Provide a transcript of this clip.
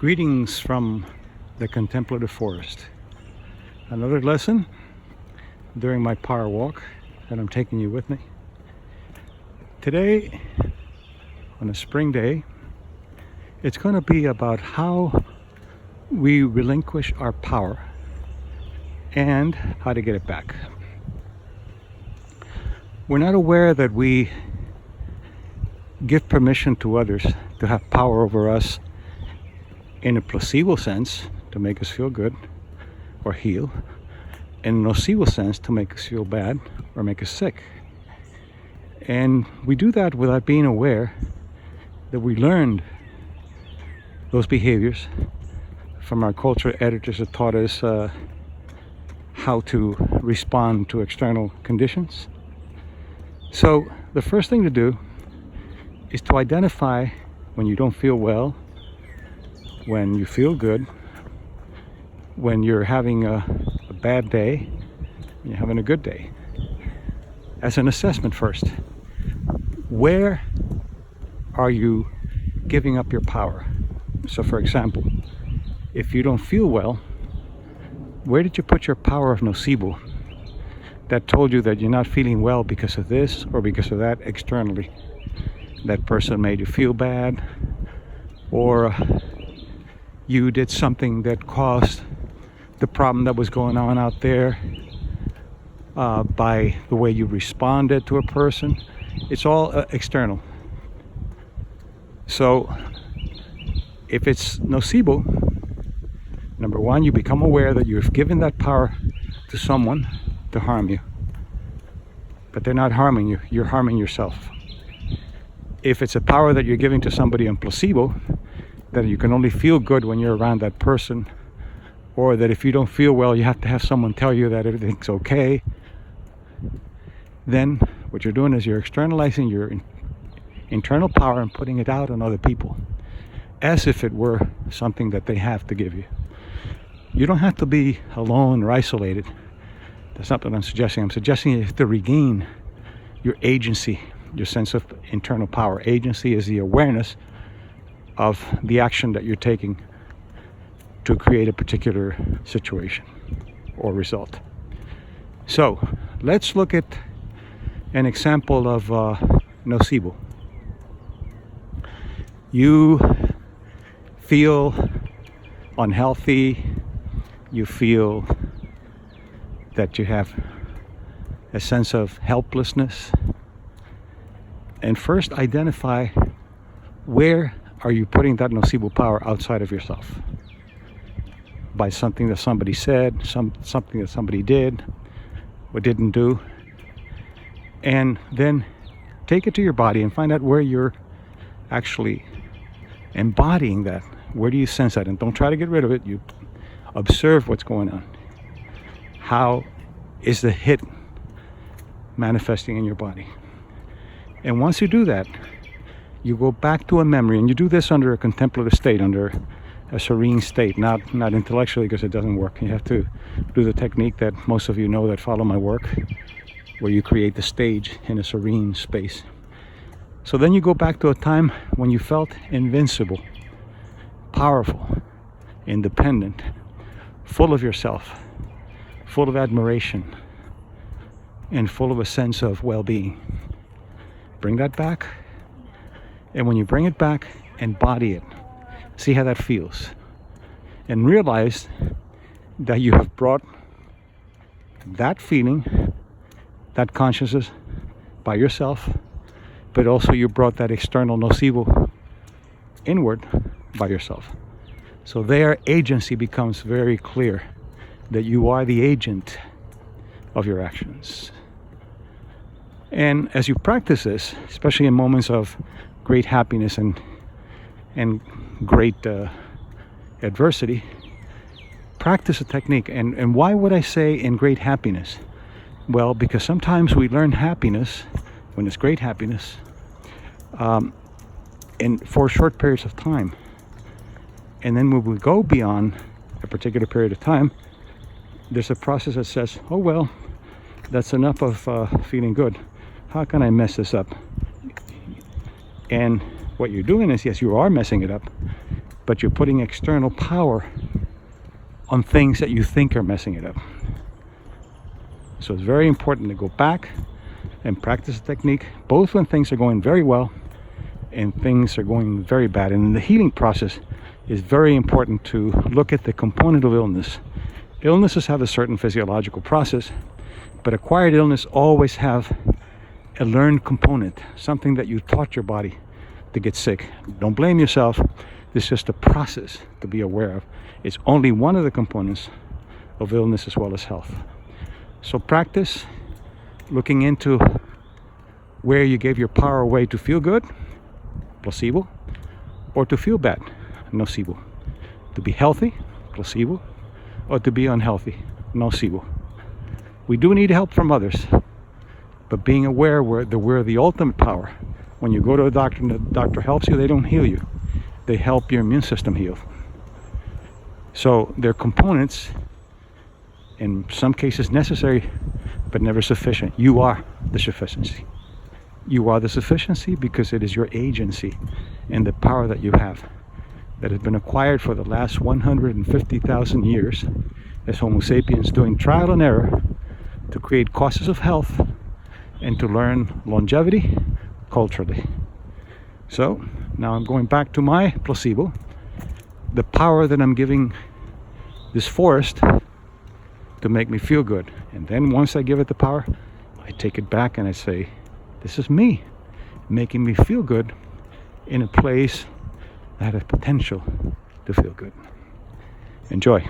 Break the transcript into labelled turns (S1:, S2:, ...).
S1: Greetings from the Contemplative Forest. Another lesson during my power walk that I'm taking you with me. Today, on a spring day, it's going to be about how we relinquish our power and how to get it back. We're not aware that we give permission to others to have power over us in a placebo sense to make us feel good or heal, in a nocebo sense to make us feel bad or make us sick. And we do that without being aware that we learned those behaviors from our culture editors that taught us how to respond to external conditions. So the first thing to do is to identify when you don't feel well, when you feel good, when you're having a bad day, when you're having a good day. As an assessment first, where are you giving up your power? So for example, if you don't feel well, where did you put your power of nocebo that told you that you're not feeling well because of this or because of that externally? That person made you feel bad, or you did something that caused the problem that was going on out there by the way you responded to a person. It's all external. So if it's nocebo, number one, you become aware that you've given that power to someone to harm you. But they're not harming you, you're harming yourself. If it's a power that you're giving to somebody on placebo, that you can only feel good when you're around that person, or that if you don't feel well you have to have someone tell you that everything's okay, then what you're doing is you're externalizing your internal power and putting it out on other people as if it were something that they have to give you. You don't have to be alone or isolated. That's not what I'm suggesting. I'm suggesting you have to regain your agency, your sense of internal power. Agency is the awareness of the action that you're taking to create a particular situation or result. So let's look at an example of nocebo. You feel unhealthy, you feel that you have a sense of helplessness, and first identify where are you putting that nocebo power outside of yourself? By something that somebody said, something that somebody did or didn't do. And then take it to your body and find out where you're actually embodying that. Where do you sense that? And don't try to get rid of it. You observe what's going on. How is the hit manifesting in your body? And once you do that, you go back to a memory, and you do this under a contemplative state, under a serene state, not intellectually, because it doesn't work. You have to do the technique that most of you know that follow my work, where you create the stage in a serene space. So then you go back to a time when you felt invincible, powerful, independent, full of yourself, full of admiration, and full of a sense of well-being. Bring that back. And when you bring it back, embody it. See how that feels. And realize that you have brought that feeling, that consciousness by yourself, but also you brought that external nocebo inward by yourself. So there, agency becomes very clear, that you are the agent of your actions. And as you practice this, especially in moments of great happiness and great adversity, practice a technique. And why would I say in great happiness? Well, because sometimes we learn happiness, when it's great happiness, for short periods of time. And then when we go beyond a particular period of time, there's a process that says, oh well, that's enough of feeling good. How can I mess this up? And what you're doing is, yes, you are messing it up, but you're putting external power on things that you think are messing it up. So it's very important to go back and practice the technique, both when things are going very well and things are going very bad. And in the healing process, it's very important to look at the component of illness. Illnesses have a certain physiological process, but acquired illness always have a learned component, something that you taught your body to get sick. Don't blame yourself. This is just a process to be aware of. It's only one of the components of illness as well as health. So practice looking into where you gave your power away to feel good, placebo, or to feel bad, nocebo. To be healthy, placebo, or to be unhealthy, nocebo. We do need help from others, but being aware we're the ultimate power. When you go to a doctor and the doctor helps you, they don't heal you. They help your immune system heal. So they're components, in some cases necessary, but never sufficient. You are the sufficiency. You are the sufficiency because it is your agency and the power that you have that has been acquired for the last 150,000 years as Homo sapiens, doing trial and error to create causes of health and to learn longevity culturally. So now I'm going back to my placebo, the power that I'm giving this forest to make me feel good. And then once I give it the power, I take it back and I say, this is me making me feel good in a place that has potential to feel good. Enjoy.